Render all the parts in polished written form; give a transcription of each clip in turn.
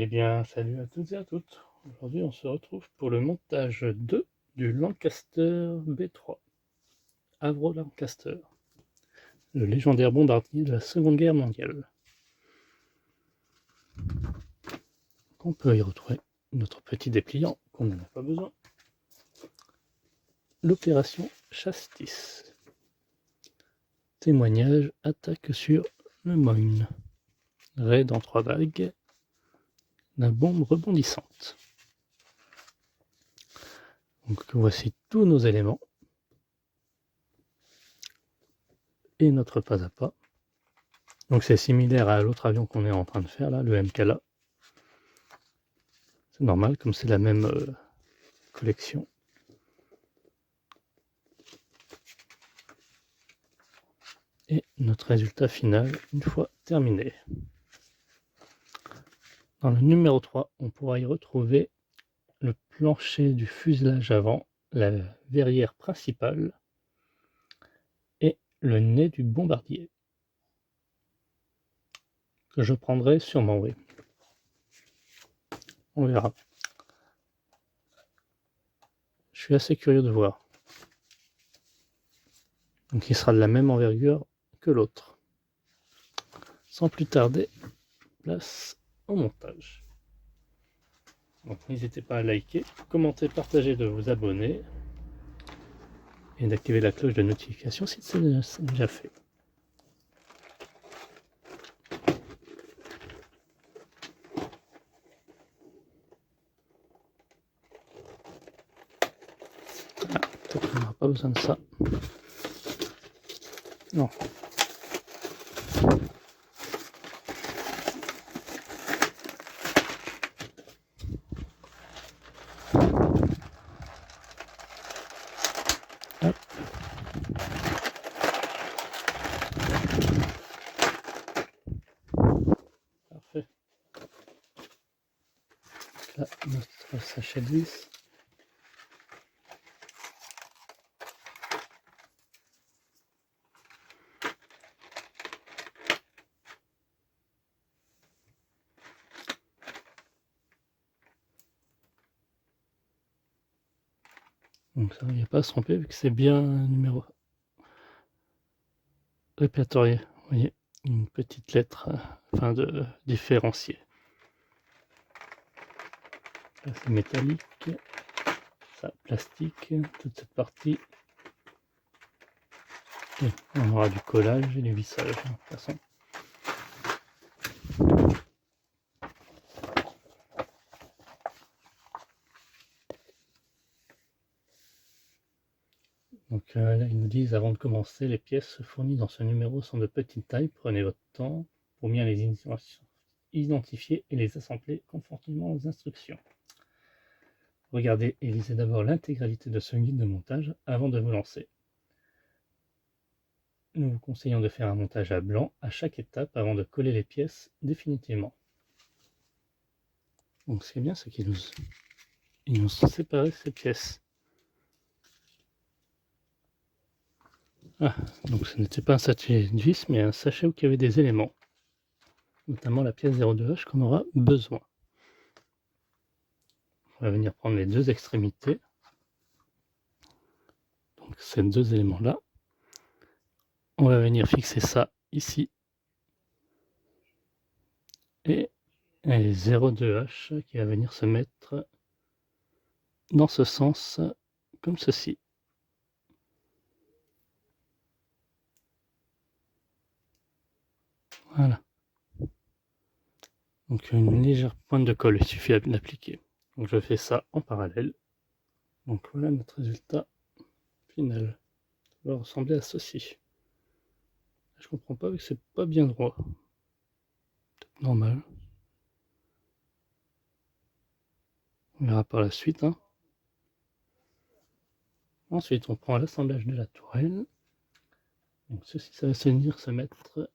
Eh bien, salut à toutes et à toutes. Aujourd'hui, on se retrouve pour le montage 2 du Lancaster B3, Avro Lancaster, le légendaire bombardier de la Seconde Guerre mondiale. On peut y retrouver notre petit dépliant, qu'on n'en a pas besoin, l'opération Chasse-Tis. Témoignage, attaque sur le Moyne. Raid en 3 vagues, la bombe rebondissante. Donc voici tous nos éléments et notre pas à pas. Donc c'est similaire à l'autre avion qu'on est en train de faire là, le MKLA. C'est normal, comme c'est la même collection. Et notre résultat final, une fois terminé. Dans le numéro 3, on pourra y retrouver le plancher du fuselage avant, la verrière principale et le nez du bombardier. Que je prendrai sûrement, oui. On verra. Je suis assez curieux de voir. Donc il sera de la même envergure que l'autre. Sans plus tarder, place au montage. Donc n'hésitez pas à liker, commenter, partager, de vous abonner et d'activer la cloche de notification si c'est déjà fait. Ah, peut-être qu'on n'aura pas besoin de ça. Non. Hop. Parfait. Là, notre sachet de vis. Donc ça, il n'y a pas à se tromper vu que c'est bien un numéro répertorié. Vous voyez, une petite lettre afin de différencier. Là, c'est métallique. Ça, plastique. Toute cette partie. Et on aura du collage et du vissage, de toute façon. Donc là, ils nous disent, avant de commencer, les pièces fournies dans ce numéro sont de petite taille. Prenez votre temps pour bien les identifier et les assembler conformément aux instructions. Regardez et lisez d'abord l'intégralité de ce guide de montage avant de vous lancer. Nous vous conseillons de faire un montage à blanc à chaque étape avant de coller les pièces définitivement. Donc ce qui est bien, c'est qu'ils nous ont séparé ces pièces. Ah, donc ce n'était pas un sachet de vis, mais un sachet où il y avait des éléments, notamment la pièce 02H qu'on aura besoin. On va venir prendre les deux extrémités, donc ces deux éléments-là. On va venir fixer ça ici, et les 02H qui va venir se mettre dans ce sens, comme ceci. Voilà. Donc une légère pointe de colle, il suffit de l'appliquer. Donc je fais ça en parallèle. Donc voilà notre résultat final. Ça va ressembler à ceci. Je comprends pas, que c'est pas bien droit. Peut-être normal. On verra par la suite. Hein. Ensuite, on prend l'assemblage de la tourelle. Donc ceci, ça va venir se mettre,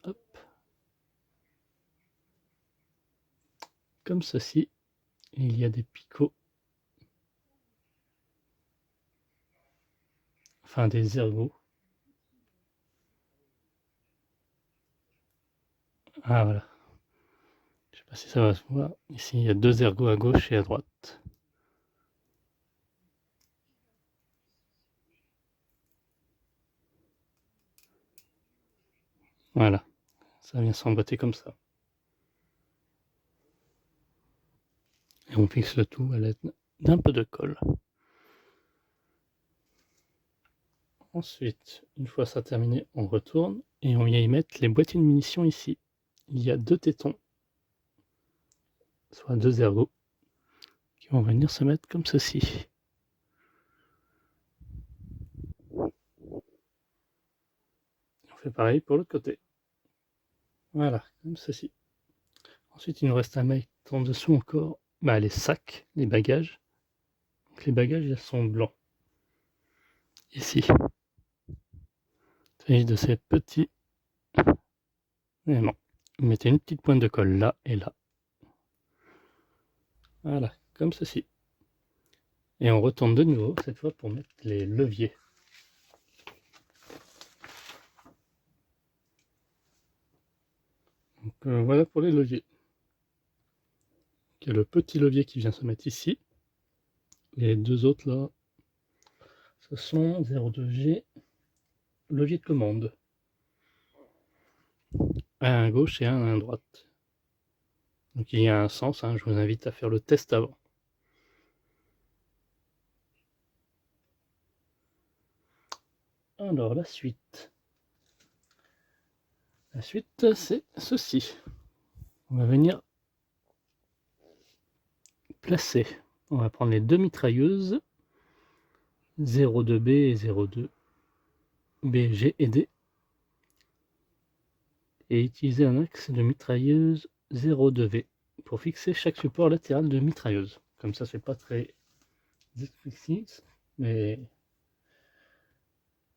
hop, comme ceci. Et il y a des picots, enfin des ergots. Ah voilà. Je sais pas si ça va se voir. Ici, il y a 2 ergots à gauche et à droite. Voilà, ça vient s'emboîter comme ça. Et on fixe le tout à l'aide d'un peu de colle. Ensuite, une fois ça terminé, on retourne et on vient y mettre les boîtiers de munitions ici. Il y a 2 tétons, soit 2 ergots, qui vont venir se mettre comme ceci. On fait pareil pour l'autre côté. Voilà, comme ceci. Ensuite, il nous reste à mettre en dessous encore les sacs, les bagages. Donc, les bagages, ils sont blancs. Ici. Il s'agit de ces petits éléments. Vous mettez une petite pointe de colle là et là. Voilà, comme ceci. Et on retourne de nouveau, cette fois pour mettre les leviers. Donc voilà pour les leviers. Il y a le petit levier qui vient se mettre ici. Les 2 autres là, ce sont 0,2G, levier de commande. Un à gauche et un à droite. Donc il y a un sens, je vous invite à faire le test avant. Alors la suite. La suite, c'est ceci. On va venir placer. On va prendre les 2 mitrailleuses, 02B et 02B, G et D, et utiliser un axe de mitrailleuse 02V pour fixer chaque support latéral de mitrailleuse. Comme ça, c'est pas très explicite, mais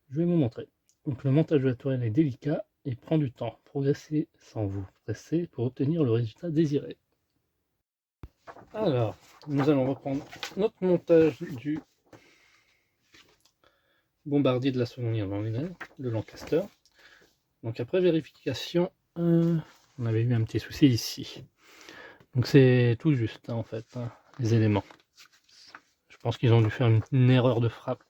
je vais vous montrer. Donc le montage de la tourelle est délicat et prend du temps. Progressez sans vous presser pour obtenir le résultat désiré. Alors, nous allons reprendre notre montage du bombardier de la Seconde Guerre mondiale, le Lancaster. Donc après vérification, on avait eu un petit souci ici. Donc c'est tout juste en fait, les éléments. Je pense qu'ils ont dû faire une erreur de frappe.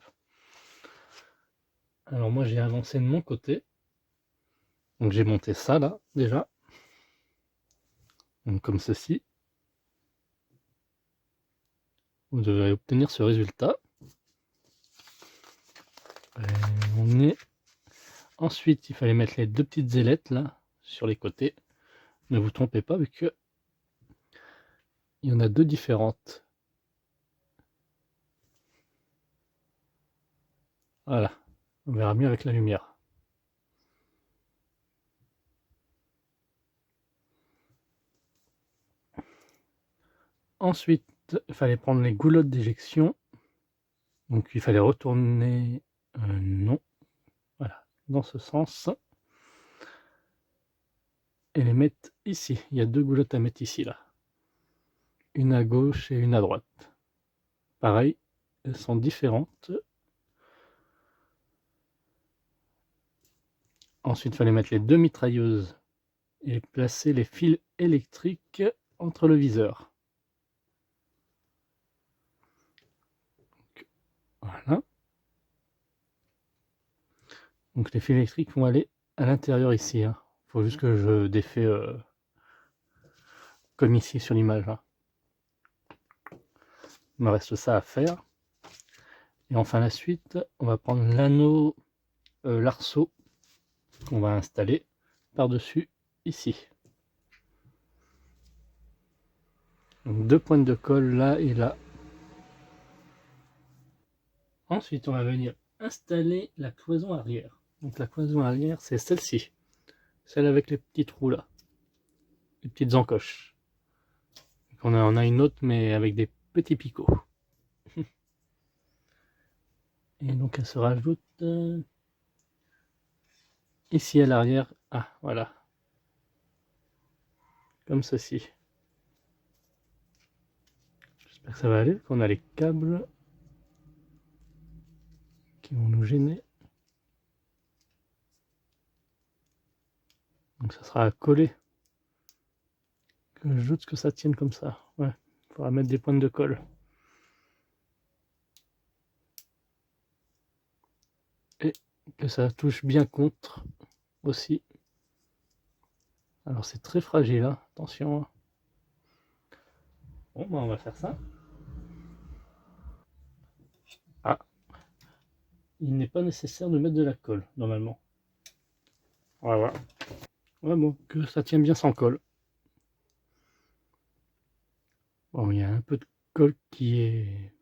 Alors moi j'ai avancé de mon côté. Donc j'ai monté ça là déjà. Donc comme ceci. Vous devrez obtenir ce résultat. On est... Ensuite il fallait mettre les 2 petites ailettes là sur les côtés. Ne vous trompez pas vu que il y en a 2 différentes. Voilà, on verra mieux avec la lumière. Ensuite, il fallait prendre les goulottes d'éjection. Donc il fallait retourner, non, voilà, dans ce sens. Et les mettre ici. Il y a 2 goulottes à mettre ici, là. Une à gauche et une à droite. Pareil, elles sont différentes. Ensuite, il fallait mettre les 2 mitrailleuses et placer les fils électriques entre le viseur. Donc, voilà. Donc les fils électriques vont aller à l'intérieur ici. Il faut juste que je défais comme ici sur l'image. Il me reste ça à faire. Et enfin la suite, on va prendre l'anneau, l'arceau qu'on va installer par-dessus ici. Donc 2 pointes de colle là et là. Ensuite, on va venir installer la cloison arrière. Donc la cloison arrière, c'est celle-ci. Celle avec les petits trous là. Les petites encoches. Donc on en a une autre mais avec des petits picots. Et donc elle se rajoute ici à l'arrière. Ah, voilà. Comme ceci. J'espère que ça va aller, qu'on a les câbles qui vont nous gêner. Donc ça sera collé Je doute que ça tienne comme ça. Ouais, il faudra mettre des pointes de colle. Et que ça touche bien contre aussi. Alors c'est très fragile, hein. Attention. Bon, bah on va faire ça. Ah, il n'est pas nécessaire de mettre de la colle, normalement. Voilà. Ouais, bon, que ça tient bien sans colle. Bon, il y a un peu de colle qui est...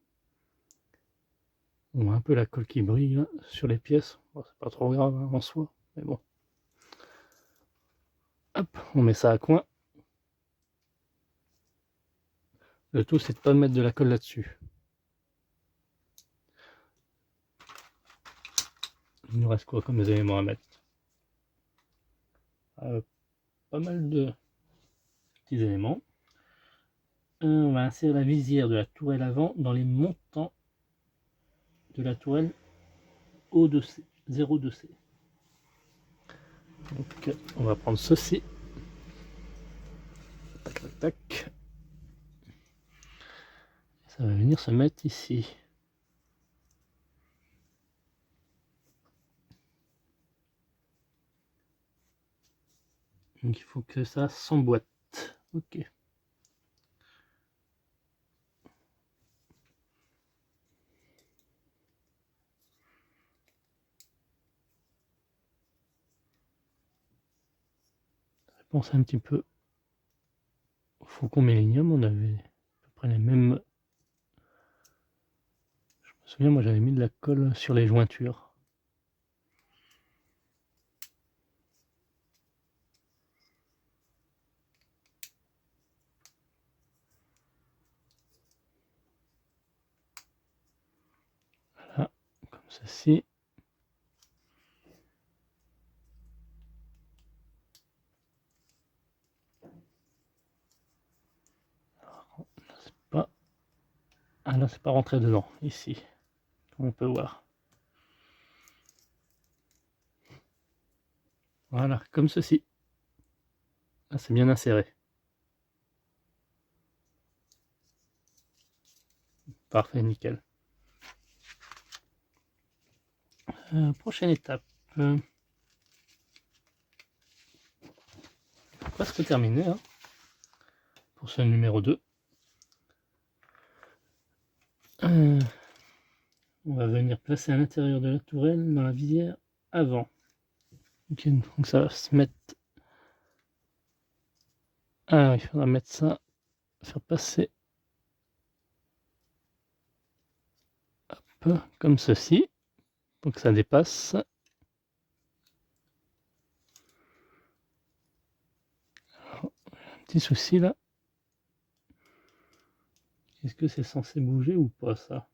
On a un peu la colle qui brille là, sur les pièces. Bon, c'est pas trop grave hein, en soi, mais bon. Hop, on met ça à coin. Le tout, c'est de pas mettre de la colle là-dessus. Il nous reste quoi comme éléments à mettre? Pas mal de petits éléments. On va insérer la visière de la tourelle avant dans les montants de la tourelle O2C, 0,2C. Donc on va prendre ceci. Tac, tac, tac. Ça va venir se mettre ici. Donc il faut que ça s'emboîte. Ok. Ça pense un petit peu au Faucon Millenium. On avait à peu près les mêmes. Je me souviens, moi j'avais mis de la colle sur les jointures. Voilà, comme ceci. Ah là, c'est pas rentré dedans, ici, comme on peut voir. Voilà, comme ceci. Là, c'est bien inséré. Parfait, nickel. Prochaine étape. Presque terminé hein, pour ce numéro 2. On va venir placer à l'intérieur de la tourelle dans la visière avant. Ok, donc ça va se mettre. Ah oui, il faudra mettre ça, faire passer hop, comme ceci, pour que ça dépasse. Alors, un petit souci là. Est-ce que c'est censé bouger ou pas ça?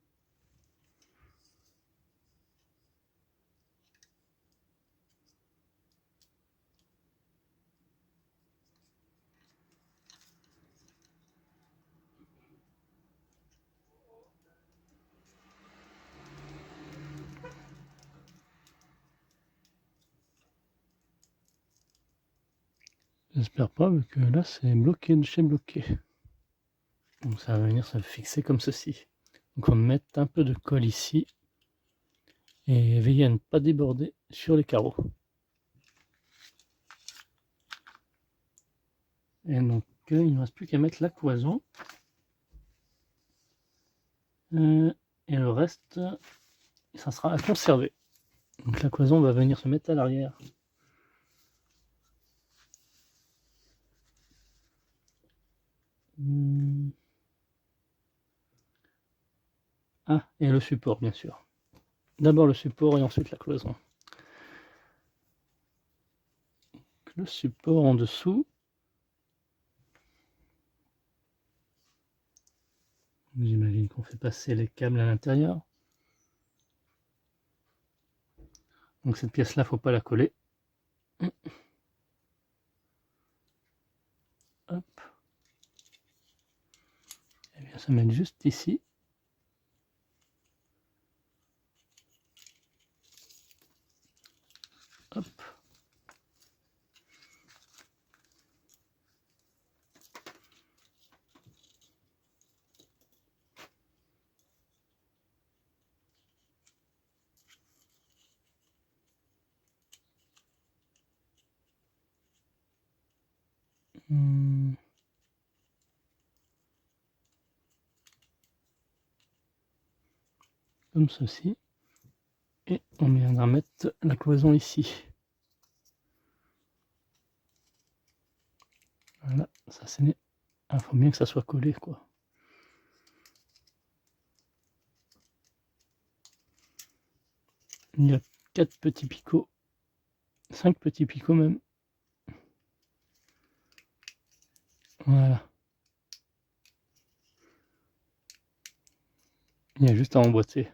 J'espère pas, vu que là c'est bloqué de chez bloqué. Donc ça va venir se fixer comme ceci. Donc on va mettre un peu de colle ici et veiller à ne pas déborder sur les carreaux. Et donc il ne reste plus qu'à mettre la cloison. Et le reste, ça sera à conserver. Donc la cloison va venir se mettre à l'arrière. Ah, et le support bien sûr. D'abord le support et ensuite la cloison. Le support en dessous. J'imagine qu'on fait passer les câbles à l'intérieur. Donc cette pièce là, faut pas la coller. Hop. Et bien ça met juste ici. Hop. Comme ceci. Et on viendra mettre la cloison ici. Voilà, ça c'est... Il faut bien que ça soit collé, quoi. Il y a 4 petits picots, 5 petits picots même. Voilà. Il y a juste à emboîter.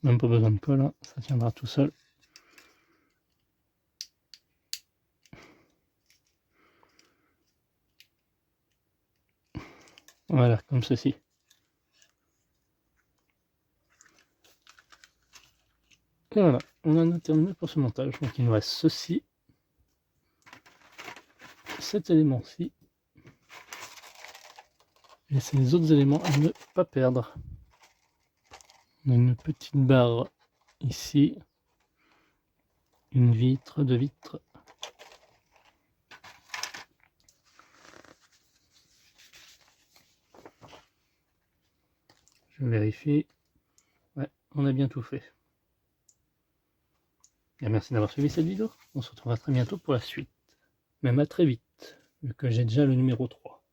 Même pas besoin de colle, hein. Ça tiendra tout seul. Voilà, comme ceci. Et voilà, on en a terminé pour ce montage. Donc il nous reste ceci, cet élément-ci, et ces autres éléments à ne pas perdre. On a une petite barre ici, une vitre, deux vitres. Je vérifie. Ouais, on a bien tout fait. Et merci d'avoir suivi cette vidéo. On se retrouvera très bientôt pour la suite. Même à très vite, vu que j'ai déjà le numéro 3.